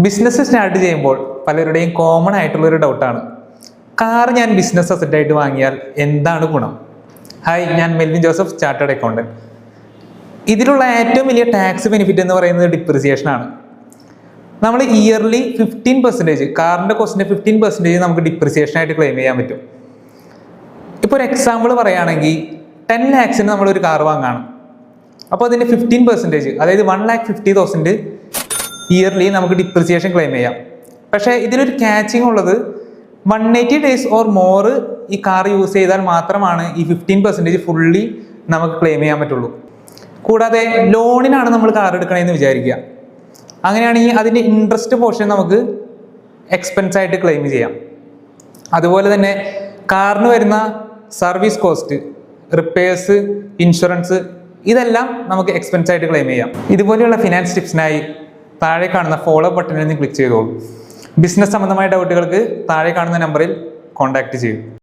Business start ചെയ്യുമ്പോൾ പലരുടെയും common ആയിട്ടുള്ളൊരു ഡൗട്ടാണ്, കാർ ഞാൻ ബിസിനസ് അസറ്റായിട്ട് വാങ്ങിയാൽ എന്താണ് ഗുണം? ഹായ്, ഞാൻ മെൽവിൻ ജോസഫ്, ചാർട്ടേഡ് അക്കൗണ്ടന്റ്. ഇതിലുള്ള ഏറ്റവും വലിയ ടാക്സ് ബെനിഫിറ്റ് എന്ന് പറയുന്നത് ഡിപ്രിസിയേഷൻ ആണ്. നമ്മൾ ഇയർലി 15%, കാറിൻ്റെ കോസ്റ്റിൻ്റെ 15% നമുക്ക് ഡിപ്രിസിയേഷൻ ആയിട്ട് ക്ലെയിം ചെയ്യാൻ പറ്റും. ഇപ്പോൾ ഒരു എക്സാമ്പിൾ പറയുകയാണെങ്കിൽ 10 lakhs നമ്മളൊരു കാർ വാങ്ങാണ്. അപ്പോൾ അതിൻ്റെ 15%, അതായത് 1,50,000 ഇയർലി നമുക്ക് ഡിപ്രിസിയേഷൻ ക്ലെയിം ചെയ്യാം. പക്ഷേ ഇതിലൊരു ക്യാച്ചിങ് ഉള്ളത്, 180 days ഓർ മോർ ഈ കാർ യൂസ് ചെയ്താൽ മാത്രമാണ് ഈ 15% ഫുള്ളി നമുക്ക് ക്ലെയിം ചെയ്യാൻ പറ്റുള്ളൂ. കൂടാതെ ലോണിനാണ് നമ്മൾ കാർ എടുക്കണമെന്ന് വിചാരിക്കുക, അങ്ങനെയാണെങ്കിൽ അതിൻ്റെ ഇൻട്രസ്റ്റ് പോർഷൻ നമുക്ക് എക്സ്പെൻസ് ആയിട്ട് ക്ലെയിം ചെയ്യാം. അതുപോലെ തന്നെ കാറിന് വരുന്ന സർവീസ് കോസ്റ്റ്, റിപ്പയേഴ്സ്, ഇൻഷുറൻസ്, ഇതെല്ലാം നമുക്ക് എക്സ്പെൻസ് ആയിട്ട് ക്ലെയിം ചെയ്യാം. ഇതുപോലെയുള്ള ഫിനാൻസ് ടിപ്സിനായി താഴെ കാണുന്ന ഫോളോ ബട്ടണിൽ നിന്ന് ക്ലിക്ക് ചെയ്തോളൂ. ബിസിനസ് സംബന്ധമായ ഡൗട്ടുകൾക്ക് താഴെ കാണുന്ന നമ്പറിൽ കോൺടാക്ട് ചെയ്യൂ.